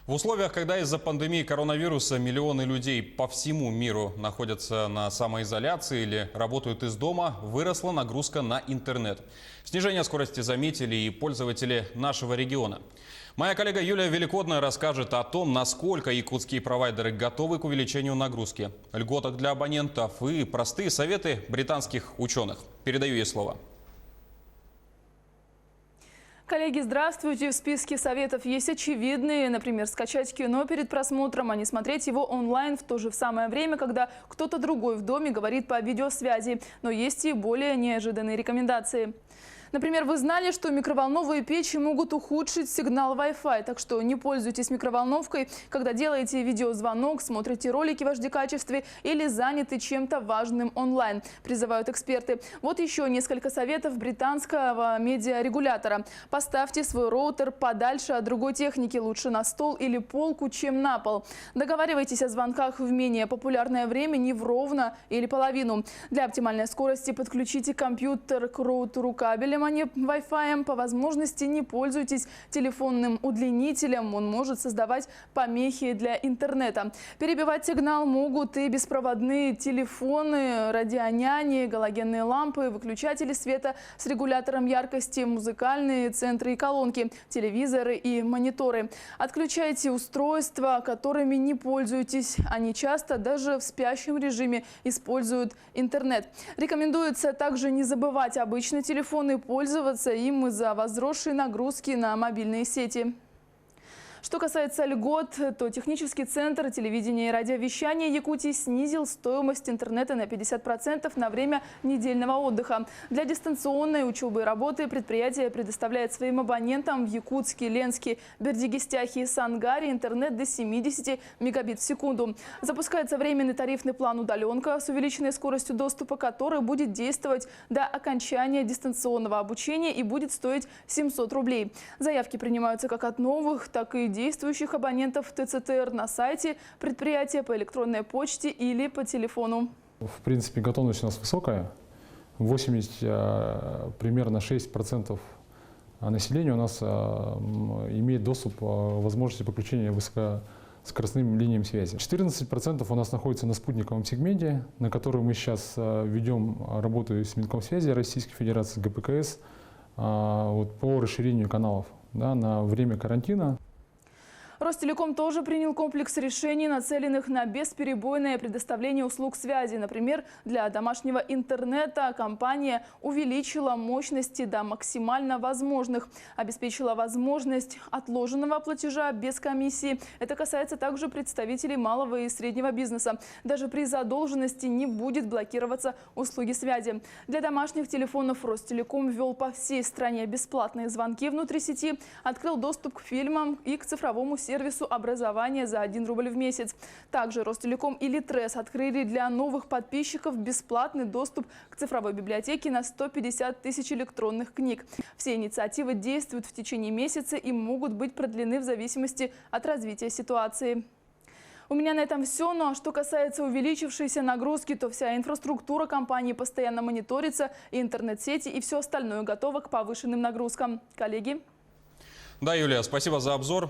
В условиях, когда из-за пандемии коронавируса миллионы людей по всему миру находятся на самоизоляции или работают из дома, выросла нагрузка на интернет. Снижение скорости заметили и пользователи нашего региона. Моя коллега Юлия Великодная расскажет о том, насколько якутские провайдеры готовы к увеличению нагрузки, льготах для абонентов и простые советы британских ученых. Передаю ей слово. Коллеги, здравствуйте. В списке советов есть очевидные. Например, скачать кино перед просмотром, а не смотреть его онлайн в то же самое время, когда кто-то другой в доме говорит по видеосвязи. Но есть и более неожиданные рекомендации. Например, вы знали, что микроволновые печи могут ухудшить сигнал Wi-Fi, так что не пользуйтесь микроволновкой, когда делаете видеозвонок, смотрите ролики в HD-качестве или заняты чем-то важным онлайн, призывают эксперты. Вот еще несколько советов британского медиарегулятора. Поставьте свой роутер подальше от другой техники, лучше на стол или полку, чем на пол. Договаривайтесь о звонках в менее популярное время не в ровно или половину. Для оптимальной скорости подключите компьютер к роутеру кабелем, а не Wi-Fi. По возможности не пользуйтесь телефонным удлинителем, он может создавать помехи для интернета. Перебивать сигнал могут и беспроводные телефоны, радионяни, галогенные лампы, выключатели света с регулятором яркости, музыкальные центры и колонки, телевизоры и мониторы. Отключайте устройства, которыми не пользуетесь. Они часто даже в спящем режиме используют интернет. Рекомендуется также не забывать обычный телефон и пользоваться им из-за возросшей нагрузки на мобильные сети. Что касается льгот, то технический центр телевидения и радиовещания Якутии снизил стоимость интернета на 50% на время недельного отдыха. Для дистанционной учебы и работы предприятие предоставляет своим абонентам в Якутске, Ленске, Бердигистяхе и Сангаре интернет до 70 мегабит в секунду. Запускается временный тарифный план «Удаленка» с увеличенной скоростью доступа, который будет действовать до окончания дистанционного обучения и будет стоить 700 рублей. Заявки принимаются как от новых, так и действующих абонентов ТЦТР на сайте предприятия, по электронной почте или по телефону. В принципе, готовность у нас высокая. 80, примерно 6% населения у нас имеет доступ к возможности подключения высокоскоростным линиям связи. 14% у нас находится на спутниковом сегменте, на который мы сейчас ведем работу с Минкомсвязи Российской Федерации, с ГПКС по расширению каналов на время карантина. Ростелеком тоже принял комплекс решений, нацеленных на бесперебойное предоставление услуг связи. Например, для домашнего интернета компания увеличила мощности до максимально возможных, обеспечила возможность отложенного платежа без комиссии. Это касается также представителей малого и среднего бизнеса. Даже при задолженности не будет блокироваться услуги связи. Для домашних телефонов Ростелеком ввел по всей стране бесплатные звонки внутри сети, открыл доступ к фильмам и к цифровому сервису образования за 1 рубль в месяц. Также Ростелеком и Литрес открыли для новых подписчиков бесплатный доступ к цифровой библиотеке на 150 тысяч электронных книг. Все инициативы действуют в течение месяца и могут быть продлены в зависимости от развития ситуации. У меня на этом все. Ну а что касается увеличившейся нагрузки, то вся инфраструктура компании постоянно мониторится, и интернет-сети, и все остальное готово к повышенным нагрузкам. Коллеги? Да, Юлия, спасибо за обзор.